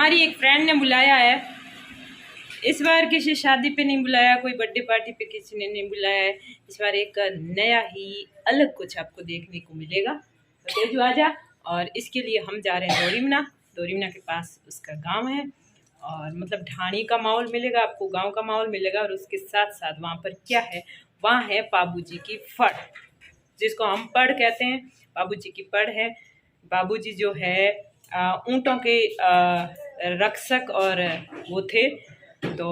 हमारी एक फ्रेंड ने बुलाया है। इस बार किसी शादी पे नहीं बुलाया, कोई बर्थडे पार्टी पे किसी ने नहीं बुलाया है। इस बार एक नया ही अलग कुछ आपको देखने को मिलेगा। तो तेजू आजा। और इसके लिए हम जा रहे हैं दोरीमना के पास उसका गांव है। और मतलब ढाणी का माहौल मिलेगा आपको, गांव का माहौल मिलेगा। और उसके साथ साथ वहाँ पर क्या है, वहाँ है बाबूजी की फड़, जिसको हम पड़ कहते हैं। बाबूजी की पड़ है। बाबूजी जो है ऊँटों के रक्षक और वो थे। तो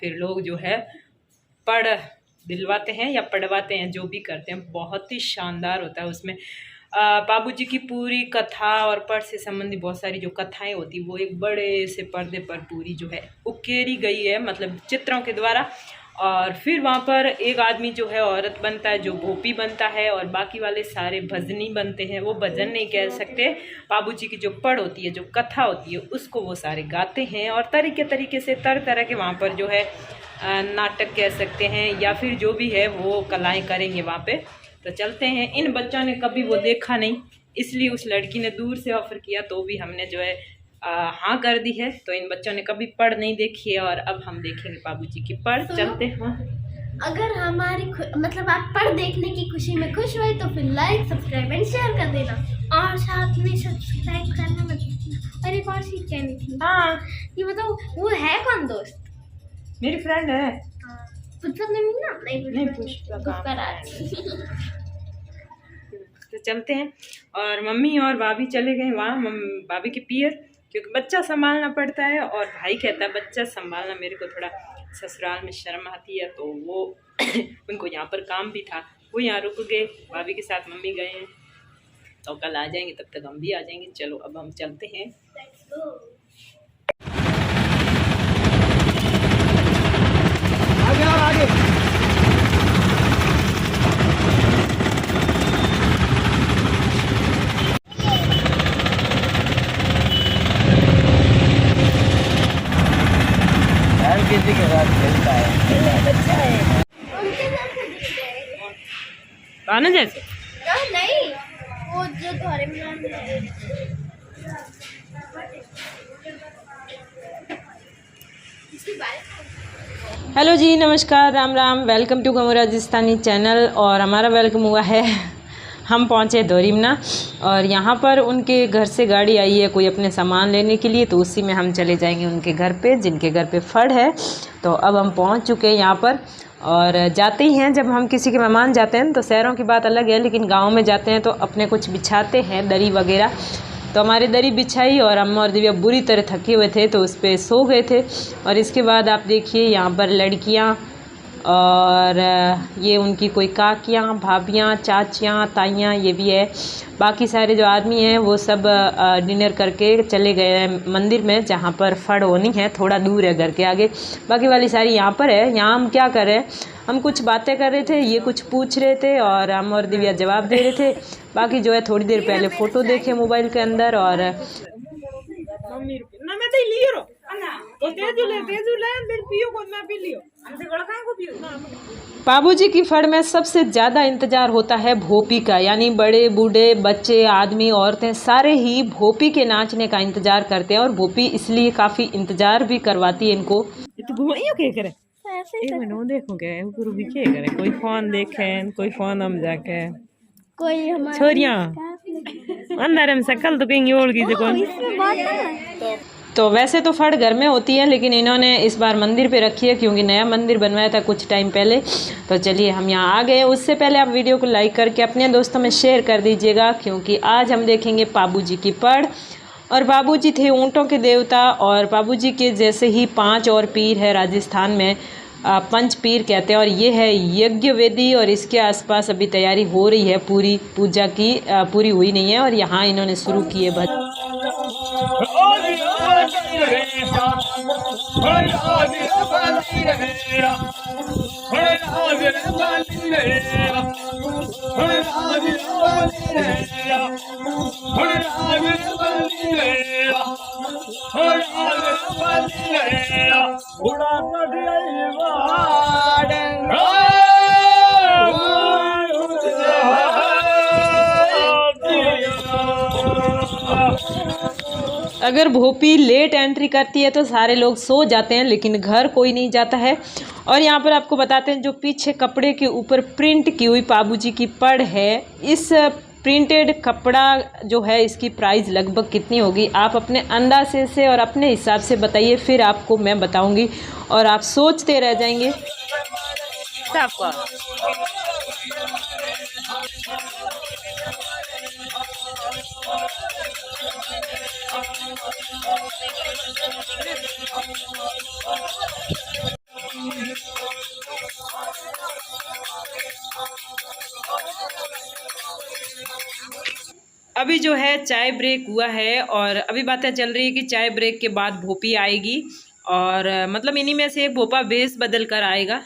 फिर लोग जो है पड़ दिलवाते हैं या पढ़वाते हैं, जो भी करते हैं। बहुत ही शानदार होता है उसमें। बाबूजी की पूरी कथा और पढ़ से संबंधित बहुत सारी जो कथाएं होती वो एक बड़े से पर्दे पर पूरी जो है उकेरी गई है, मतलब चित्रों के द्वारा। और फिर वहाँ पर एक आदमी जो है औरत बनता है, जो भोपी बनता है, और बाकी वाले सारे भजनी बनते हैं। वो भजन नहीं कह सकते, बाबूजी की जो पढ़ होती है, जो कथा होती है, उसको वो सारे गाते हैं। और तरीके से तरह तरह के वहाँ पर जो है नाटक कह सकते हैं या फिर जो भी है वो कलाएँ करेंगे वहाँ पे। तो चलते हैं। इन बच्चों ने कभी वो देखा नहीं, इसलिए उस लड़की ने दूर से ऑफ़र किया, तो भी हमने जो है हाँ कर दी है। तो इन बच्चों ने कभी पढ़ नहीं देखी है और अब हम देखेंगे बाबूजी की पढ़। चलते हैं। अगर हमारी मतलब आप पढ़ देखने की खुशी में खुश हुए तो फिर लाइक, सब्सक्राइब एंड शेयर कर देना, और साथ में सब्सक्राइब करना मत भूलना। और एक और चीज कहनी थी। हाँ, ये बताओ वो है कौन दोस्त? मेरी फ्रेंड है। पुष्पा नहीं पुष्पा। तो चलते हैं। और मम्मी और भाभी चले गए वहाँ, भाभी के पियर, क्योंकि बच्चा संभालना पड़ता है। और भाई कहता है बच्चा संभालना मेरे को थोड़ा ससुराल में शर्म आती है, तो वो उनको यहाँ पर काम भी था, वो यहाँ रुक गए। भाभी के साथ मम्मी गए हैं, तो कल आ जाएंगे, तब तक हम भी आ जाएंगे। चलो अब हम चलते हैं। आगे। किसी के साथ खेलता है, बच्चा है पाना जैसे नहीं, वो जो घरे में हेलो जी, नमस्कार, राम राम, वेलकम टू गमू राजस्थानी चैनल। और हमारा वेलकम हुआ है, हम पहुँचे दोरीमना और यहाँ पर उनके घर से गाड़ी आई है कोई अपने सामान लेने के लिए, तो उसी में हम चले जाएंगे उनके घर पे, जिनके घर पे फड़ है। तो अब हम पहुँच चुके हैं यहाँ पर। और जाते ही हैं, जब हम किसी के मेहमान जाते हैं तो शहरों की बात अलग है, लेकिन गाँव में जाते हैं तो अपने कुछ बिछाते हैं दरी वगैरह। तो हमारी दरी बिछाई और हम और दिव्या बुरी तरह थके हुए थे, तो उस पर सो गए थे। और इसके बाद आप देखिए यहाँ पर लड़कियाँ और ये उनकी कोई काकियाँ, भाभियाँ, चाचियाँ, ताइयाँ, ये भी है। बाकी सारे जो आदमी हैं वो सब डिनर करके चले गए हैं मंदिर में, जहाँ पर फड़ होनी है, थोड़ा दूर है घर के आगे। बाकी वाली सारी यहाँ पर है। यहाँ हम क्या कर रहे हैं, हम कुछ बातें कर रहे थे, ये कुछ पूछ रहे थे और हम और दिव्या जवाब दे रहे थे। बाकी जो है थोड़ी देर पहले फ़ोटो देखे मोबाइल के अंदर। और बाबूजी की फड़ में सबसे ज़्यादा इंतज़ार होता है भोपी का, यानी बड़े बूढ़े, बच्चे, आदमी, औरतें सारे ही भोपी के नाचने का इंतज़ार करते हैं। और भोपी इसलिए काफ़ी इंतज़ार भी करवाती है इनको। कोई फोन देखे, कोई फोन हम जाके, कोई छोरियाँ अंदर में सकल तो कहीं ओढ़ गई। तो वैसे तो फड़ घर में होती है, लेकिन इन्होंने इस बार मंदिर पे रखी है, क्योंकि नया मंदिर बनवाया था कुछ टाइम पहले। तो चलिए हम यहाँ आ गए। उससे पहले आप वीडियो को लाइक करके अपने दोस्तों में शेयर कर दीजिएगा, क्योंकि आज हम देखेंगे बाबूजी की पड़। और बाबूजी थे ऊँटों के देवता, और बाबूजी के जैसे ही 5 और पीर है राजस्थान में, पंच पीर कहते हैं। और ये है यज्ञ वेदी, और इसके आसपास अभी तैयारी हो रही है पूरी पूजा की, पूरी हुई नहीं है। और यहाँ इन्होंने शुरू किए भजन। अगर भोपी लेट एंट्री करती है तो सारे लोग सो जाते हैं, लेकिन घर कोई नहीं जाता है। और यहाँ पर आपको बताते हैं जो पीछे कपड़े के ऊपर प्रिंट की हुई पाबूजी की पड़ है, इस प्रिंटेड कपड़ा जो है इसकी प्राइस लगभग कितनी होगी आप अपने अंदाजे से और अपने हिसाब से बताइए, फिर आपको मैं बताऊंगी और आप सोचते रह जाएंगे। अभी जो है चाय ब्रेक हुआ है और अभी बातें चल रही है कि चाय ब्रेक के बाद भोपी आएगी और मतलब इन्हीं में से एक भोपा भेस बदल कर आएगा।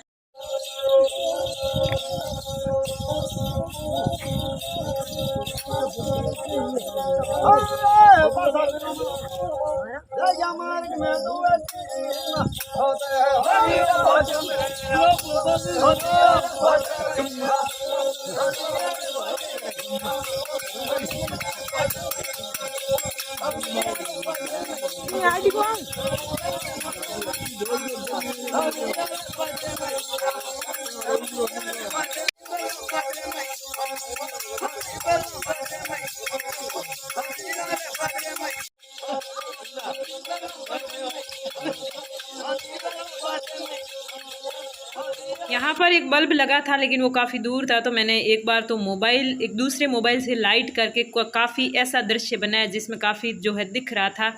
यहाँ पर एक बल्ब लगा था लेकिन वो काफ़ी दूर था, तो मैंने एक बार तो एक दूसरे मोबाइल से लाइट करके काफ़ी ऐसा दृश्य बनाया जिसमें काफ़ी जो है दिख रहा था,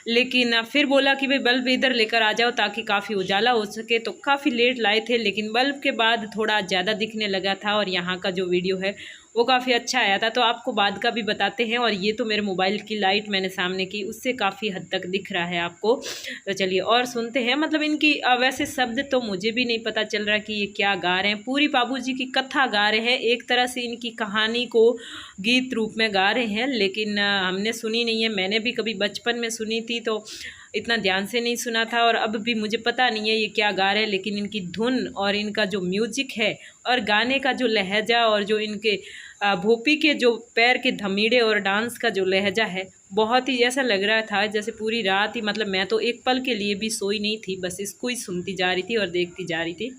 लेकिन फिर बोला कि भाई बल्ब इधर लेकर आ जाओ ताकि काफ़ी उजाला हो सके, तो काफ़ी लेट लाए थे लेकिन बल्ब के बाद थोड़ा ज़्यादा दिखने लगा था और यहाँ का जो वीडियो है वो काफ़ी अच्छा आया था। तो आपको बाद का भी बताते हैं। और ये तो मेरे मोबाइल की लाइट मैंने सामने की, उससे काफ़ी हद तक दिख रहा है आपको। तो चलिए और सुनते हैं। मतलब इनकी वैसे शब्द तो मुझे भी नहीं पता चल रहा कि ये क्या गा रहे हैं। पूरी पाबूजी की कथा गा रहे हैं, एक तरह से इनकी कहानी को गीत रूप में गा रहे हैं, लेकिन हमने सुनी नहीं है। मैंने भी कभी बचपन में सुनी थी तो इतना ध्यान से नहीं सुना था और अब भी मुझे पता नहीं है ये क्या गा रहे हैं, लेकिन इनकी धुन और इनका जो म्यूजिक है और गाने का जो लहजा और जो इनके भोपी के जो पैर के धमीड़े और डांस का जो लहजा है, बहुत ही ऐसा लग रहा था जैसे पूरी रात ही, मतलब मैं तो एक पल के लिए भी सोई नहीं थी, बस इसको ही सुनती जा रही थी और देखती जा रही थी।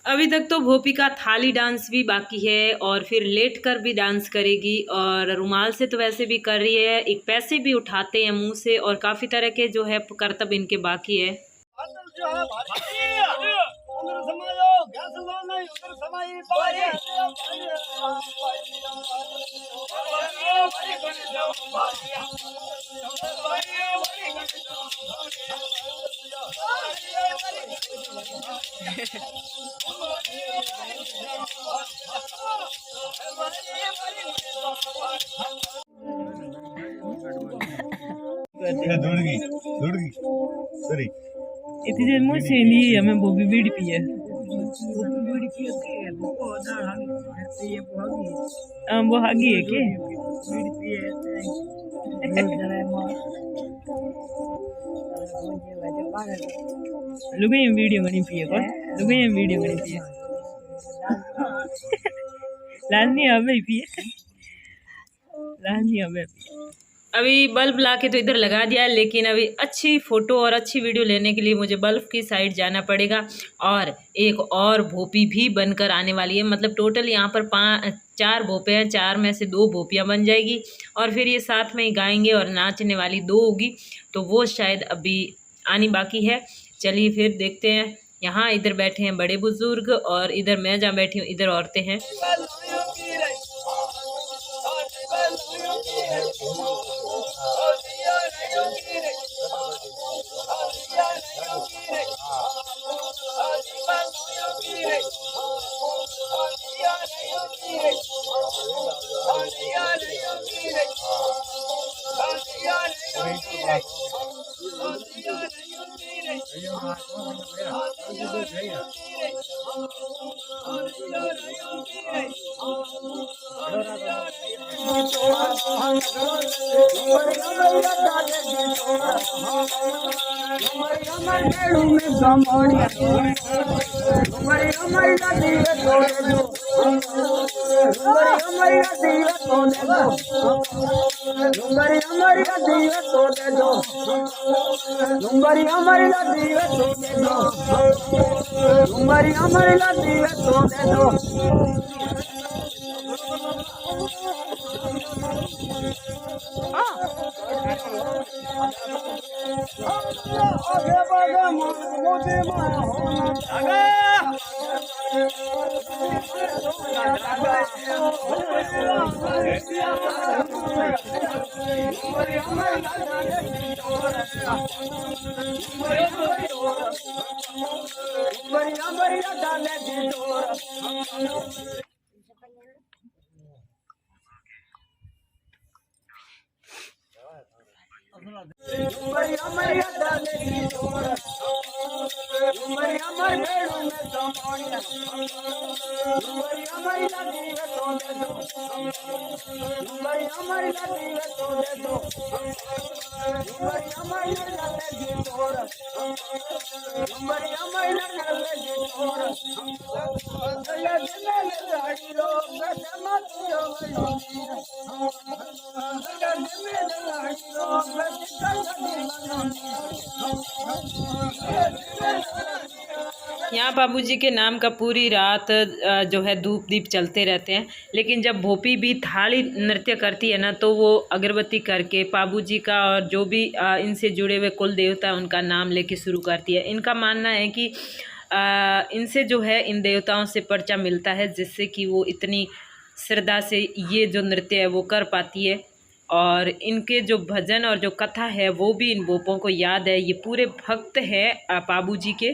अभी तक तो भोपी का थाली डांस भी बाकी है और फिर लेट कर भी डांस करेगी और रुमाल से तो वैसे भी कर रही है, एक पैसे भी उठाते हैं मुंह से और काफ़ी तरह के जो है करतब इनके बाकी है। इतनी मुझ से नहीं हमें वो भी बीड़ी पी है, वो हागी है के लुगाई वीडियो बनी पी है, लुगाई वीडियो बनी पी है लाजमी हमें पी है, लाजमी हमें पी। अभी बल्ब ला के तो इधर लगा दिया है, लेकिन अभी अच्छी फ़ोटो और अच्छी वीडियो लेने के लिए मुझे बल्ब की साइड जाना पड़ेगा और एक और भोपी भी बनकर आने वाली है। मतलब टोटल यहाँ पर 4 भोपे हैं, 4 में से 2 भोपियाँ बन जाएगी और फिर ये साथ में ही गाएंगे और नाचने वाली 2 होगी, तो वो शायद अभी आनी बाकी है। चलिए फिर देखते हैं। यहाँ इधर बैठे हैं बड़े बुजुर्ग और इधर मैं जहाँ बैठी हूँ इधर औरतें हैं। यहाँ बाबूजी के नाम का पूरी रात जो है धूप दीप चलते रहते हैं। लेकिन जब भोपी भी थाली नृत्य करती है ना, तो वो अगरबत्ती करके बाबूजी का और जो भी इनसे जुड़े हुए कुल देवता है उनका नाम लेके शुरू करती है। इनका मानना है कि इनसे जो है इन देवताओं से पर्चा मिलता है, जिससे कि वो इतनी श्रद्धा से ये जो नृत्य है वो कर पाती है। और इनके जो भजन और जो कथा है वो भी इन भोपों को याद है। ये पूरे भक्त है बाबूजी के।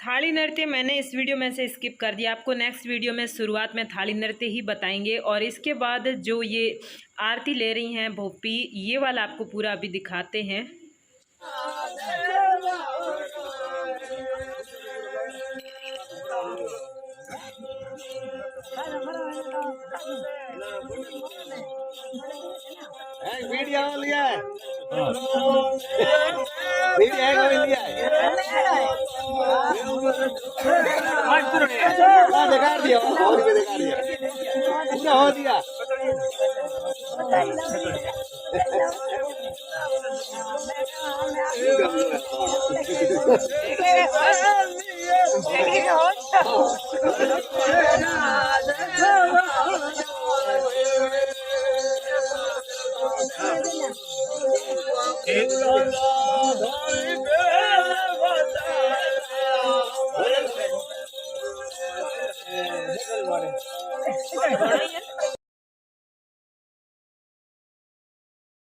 थाली नृत्य मैंने इस वीडियो में से स्किप कर दिया। आपको नेक्स्ट वीडियो में शुरुआत में थाली नृत्य ही बताएंगे, और इसके बाद जो ये आरती ले रही हैं भोपी, ये वाला आपको पूरा अभी दिखाते हैं। वीडियो लिया है, वीडियो लिया है, दिखा दिया और भी दिखा दिया, पूरा हो दिया।